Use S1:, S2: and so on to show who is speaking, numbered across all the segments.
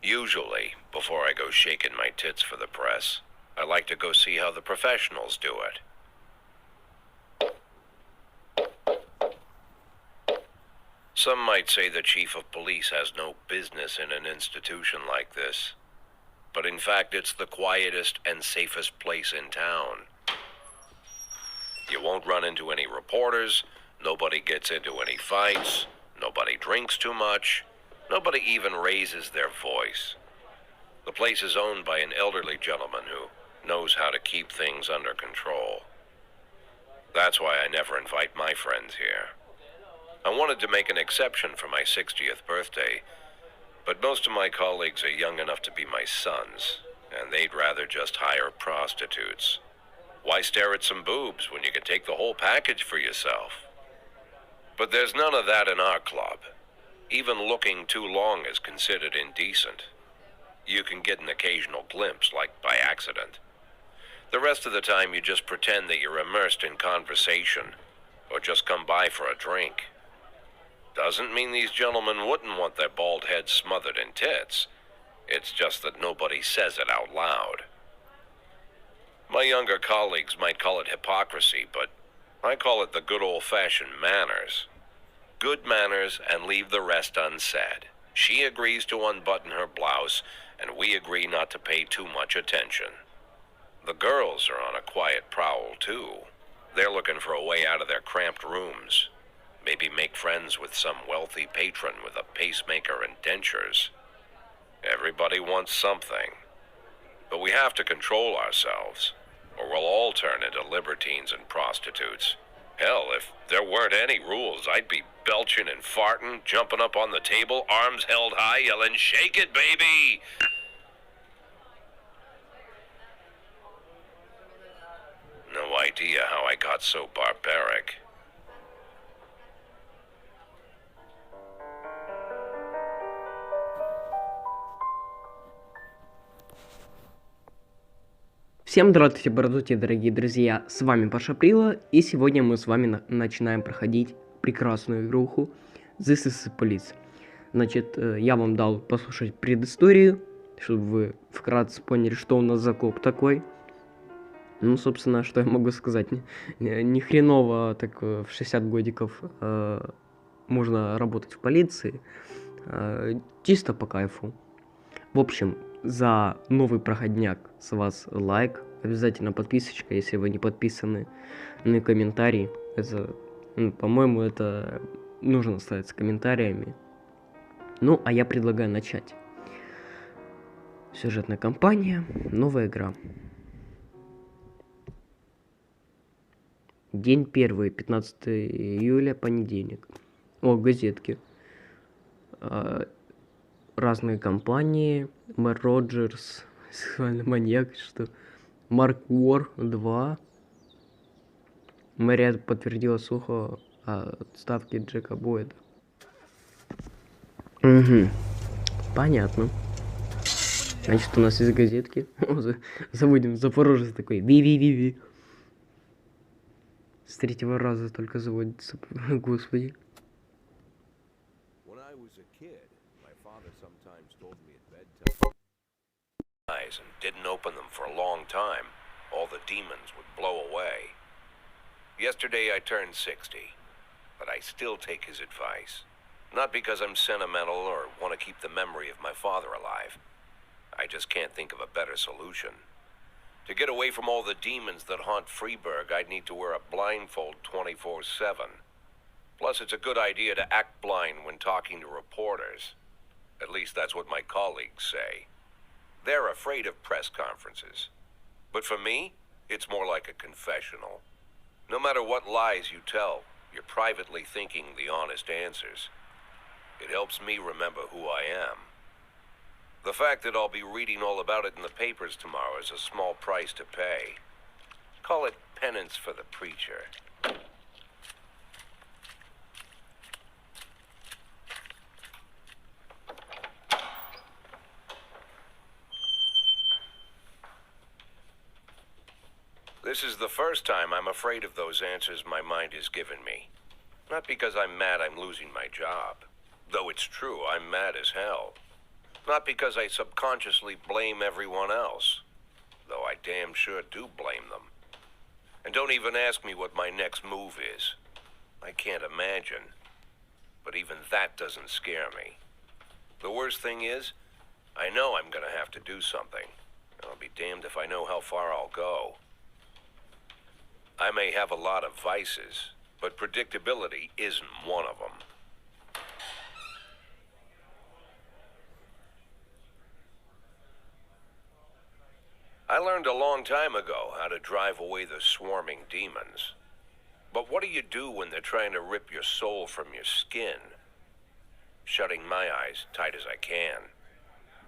S1: Usually, before I go shaking my tits for the press, I like to go see how the professionals do it. Some might say the chief of police has no business in an institution like this. But in fact, it's the quietest and safest place in town. You won't run into any reporters, nobody gets into any fights, nobody drinks too much, nobody even raises their voice. The place is owned by an elderly gentleman who knows how to keep things under control. That's why I never invite my friends here. I wanted to make an exception for my 60th birthday, but most of my colleagues are young enough to be my sons, and they'd rather just hire prostitutes. Why stare at some boobs when you can take the whole package for yourself? But there's none of that in our club. Even looking too long is considered indecent. You can get an occasional glimpse, like by accident. The rest of the time you just pretend that you're immersed in conversation, or just come by for a drink. Doesn't mean these gentlemen wouldn't want their bald heads smothered in tits. It's just that nobody says it out loud. My younger colleagues might call it hypocrisy, but I call it the good old-fashioned manners. Good manners and leave the rest unsaid. She agrees to unbutton her blouse, and we agree not to pay too much attention. The girls are on a quiet prowl, too. They're looking for a way out of their cramped rooms. Maybe make friends with some wealthy patron with a pacemaker and dentures. Everybody wants something. But we have to control ourselves, or we'll all turn into libertines and prostitutes. Hell, if there weren't any rules, I'd be belching and farting, jumping up on the table, arms held high, yelling, "Shake it, baby!" No idea how I got so barbaric.
S2: Всем здравствуйте, дорогие друзья, с вами PashaPrila, и сегодня мы с вами начинаем проходить прекрасную игруху This is Police. Значит, я вам дал послушать предысторию, чтобы вы вкратце поняли, что у нас за коп такой. Ну, собственно, что я могу сказать, ни хреново так в 60 годиков можно работать в полиции, чисто по кайфу. В общем, за новый проходняк с вас лайк, обязательно подписочка, если вы не подписаны, ну и комментарий. Это, по-моему, это нужно ставить с комментариями. Ну, а я предлагаю начать. Сюжетная кампания, новая игра. День 1, 15 июля, понедельник. О, газетки. Разные компании. Мэр Роджерс, сексуальный маньяк, что Марк Уор 2. Мэрия подтвердила слуху о отставке Джека Бойда. Угу. Понятно. Значит, у нас из газетки. Заводим Запорожец такой. Ви-ви-ви-ви. С третьего раза только заводится. Господи.
S1: And didn't open them for a long time, all the demons would blow away. Yesterday I turned 60, but I still take his advice. Not because I'm sentimental or want to keep the memory of my father alive. I just can't think of a better solution. To get away from all the demons that haunt Freeburg, I'd need to wear a blindfold 24/7. Plus, it's a good idea to act blind when talking to reporters. At least that's what my colleagues say. They're afraid of press conferences. But for me, it's more like a confessional. No matter what lies you tell, you're privately thinking the honest answers. It helps me remember who I am. The fact that I'll be reading all about it in the papers tomorrow is a small price to pay. Call it penance for the preacher. This is the first time I'm afraid of those answers my mind has given me. Not because I'm mad I'm losing my job. Though it's true, I'm mad as hell. Not because I subconsciously blame everyone else, though I damn sure do blame them. And don't even ask me what my next move is. I can't imagine. But even that doesn't scare me. The worst thing is, I know I'm gonna have to do something. I'll be damned if I know how far I'll go. I may have a lot of vices, but predictability isn't one of them. I learned a long time ago how to drive away the swarming demons. But what do you do when they're trying to rip your soul from your skin? Shutting my eyes tight as I can.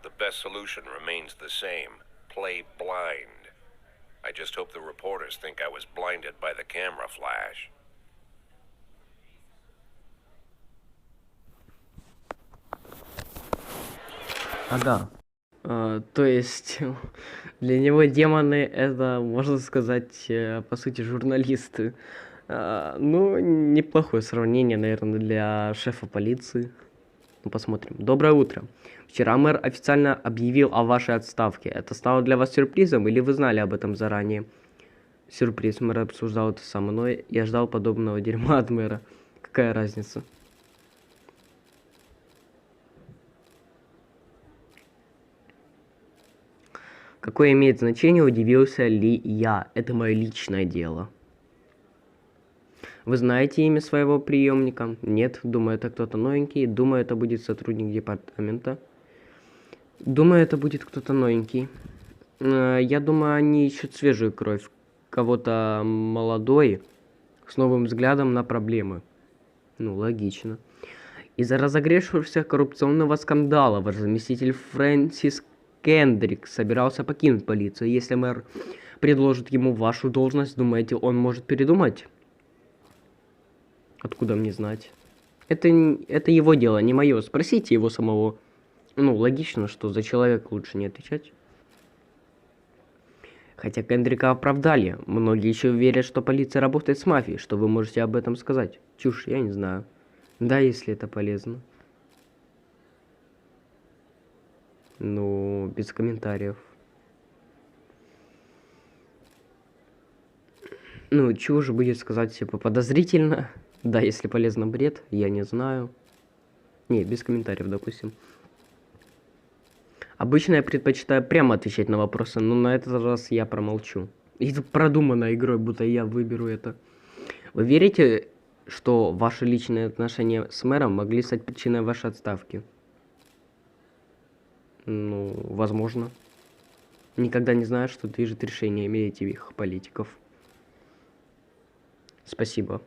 S1: The best solution remains the same. Play blind. I just hope the reporters think I was blinded by the camera flash.
S2: Ага. То есть для него демоны это, можно сказать, по сути, журналисты. Ну, неплохое сравнение, наверное, для шефа полиции. Ну, посмотрим. Доброе утро. Вчера мэр официально объявил о вашей отставке. Это стало для вас сюрпризом или вы знали об этом заранее? Сюрприз. Мэр обсуждал это со мной. Я ждал подобного дерьма от мэра. Какая разница? Какое имеет значение, удивился ли я? Это мое личное дело. Вы знаете имя своего приемника? Нет, думаю, это кто-то новенький. Думаю, это будет сотрудник департамента. Думаю, это будет кто-то новенький. Я думаю, они ищут свежую кровь. Кого-то молодой, с новым взглядом на проблемы. Ну, логично. Из-за разогревшегося коррупционного скандала ваш заместитель Фрэнсис Кендрик собирался покинуть полицию. Если мэр предложит ему вашу должность, думаете, он может передумать? Откуда мне знать? Это его дело, не мое. Спросите его самого. Ну, логично, что за человека лучше не отвечать. Хотя Кендрика оправдали. Многие еще верят, что полиция работает с мафией. Что вы можете об этом сказать? Чушь, я не знаю. Да, если это полезно. Ну, без комментариев. Ну, чего же будет сказать, типа, подозрительно? Да, если полезно, бред, я не знаю. Не, без комментариев, допустим. Обычно я предпочитаю прямо отвечать на вопросы, но на этот раз я промолчу. И это продумано игрой, будто я выберу это. Вы верите, что ваши личные отношения с мэром могли стать причиной вашей отставки? Ну, возможно. Никогда не знаю, что движет решениями этих политиков. Спасибо.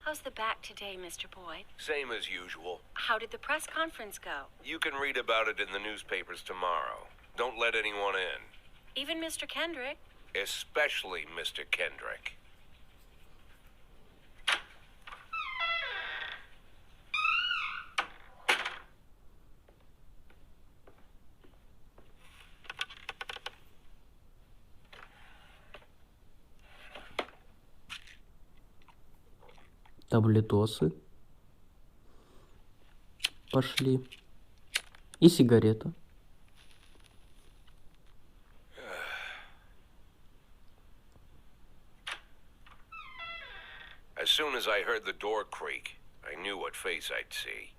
S3: How's the back today, Mr. Boyd?
S1: Same as usual.
S3: How did the press conference go?
S1: You can read about it in the newspapers tomorrow. Don't let anyone in.
S3: Even Mr. Kendrick?
S1: Especially Mr. Kendrick.
S2: Таблетосы. Пошли. И сигарета.
S1: As soon as I heard the door creak, I knew what face I'd see.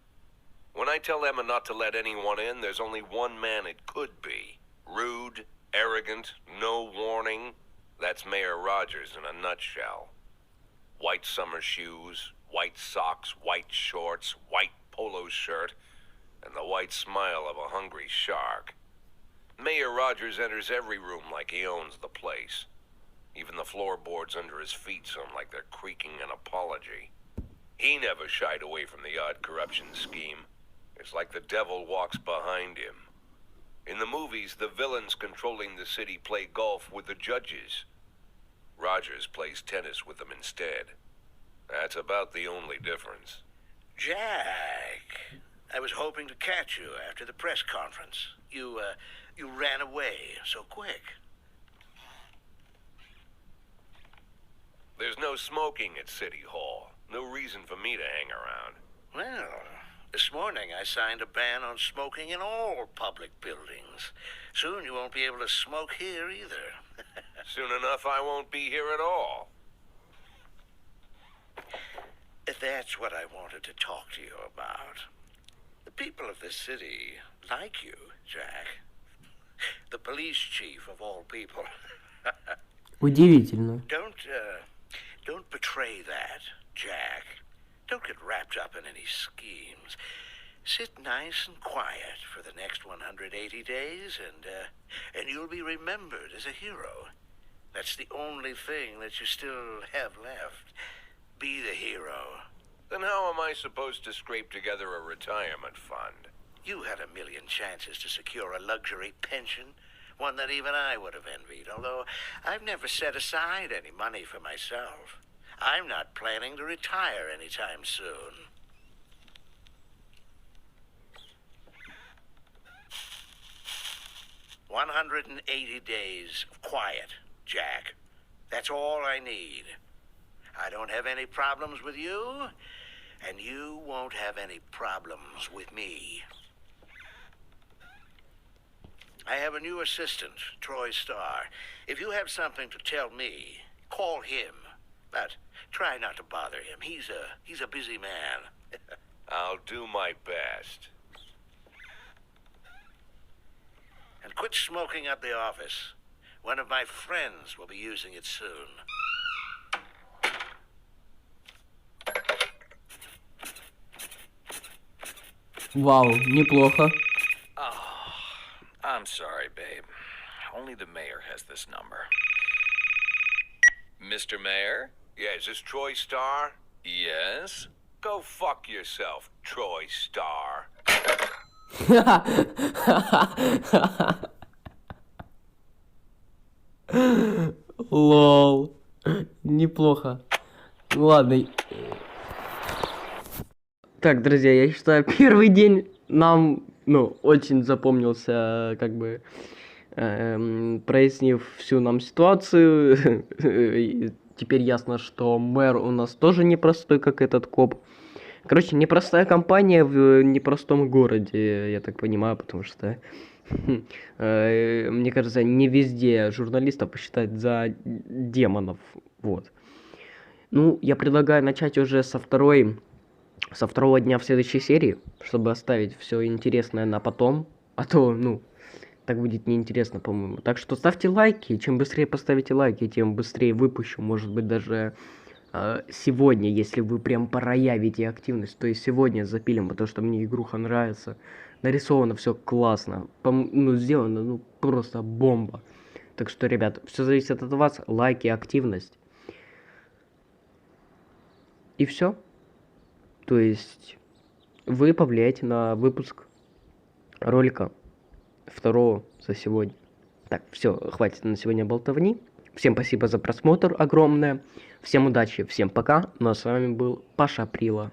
S1: When I tell Emma not to let anyone in, there's only one man it could be. Rude, arrogant, no warning. That's Mayor Rogers in a nutshell. White summer shoes, white socks, white shorts, white polo shirt, and the white smile of a hungry shark. Mayor Rogers enters every room like he owns the place. Even the floorboards under his feet sound like they're creaking an apology. He never shied away from the odd corruption scheme. It's like the devil walks behind him. In the movies, the villains controlling the city play golf with the judges. Rogers plays tennis with them instead. That's about the only difference.
S4: Jack, I was hoping to catch you after the press conference. You ran away so quick.
S1: There's no smoking at City Hall. No reason for me to hang around.
S4: Well, this morning I signed a ban on smoking in all public buildings. Soon you won't be able to smoke here either.
S1: Soon enough, I won't be here at all.
S4: That's what I wanted to talk to you about. The people of this city like you, Jack. The police chief of all people.
S2: Удивительно.
S4: Don't betray that, Jack. Don't get wrapped up in any schemes. Sit nice and quiet for the next 180 days, and you'll be remembered as a hero. That's the only thing that you still have left. Be the hero.
S1: Then how am I supposed to scrape together a retirement fund?
S4: You had a million chances to secure a luxury pension, one that even I would have envied, although I've never set aside any money for myself. I'm not planning to retire anytime soon. "180 days of quiet, Jack. That's all I need. I don't have any problems with you, and you won't have any problems with me. I have a new assistant, Troy Starr. If you have something to tell me, call him. But try not to bother him. He's a busy man."
S1: I'll do my best.
S4: "And quit smoking up the office. One of my friends will be using it soon."
S2: Вау, неплохо.
S5: I'm sorry, babe. Only the mayor has this number. Mr. Mayor?
S1: Yeah, is this Troy Starr?
S5: Yes?
S1: Go fuck yourself, Troy Starr.
S2: Лол. Неплохо. Ладно. Так, друзья, я считаю, первый день нам, очень запомнился, как бы, прояснив всю нам ситуацию. Теперь ясно, что мэр у нас тоже непростой, как этот коп. Короче, непростая компания в непростом городе, я так понимаю, потому что, мне кажется, не везде журналистов посчитать за демонов, вот. Ну, я предлагаю начать уже со второго дня в следующей серии, чтобы оставить все интересное на потом, а то, так будет неинтересно, по-моему. Так что ставьте лайки, чем быстрее поставите лайки, тем быстрее выпущу, может быть, даже сегодня, если вы прям проявите активность, то и сегодня запилим, потому что мне игруха нравится. Нарисовано все классно, сделано, просто бомба. Так что, ребят, все зависит от вас, лайки, активность. И все. То есть вы повлияете на выпуск ролика второго за сегодня. Так, все, хватит на сегодня болтовни. Всем спасибо за просмотр огромное. Всем удачи, всем пока. Ну а с вами был PashaPrila.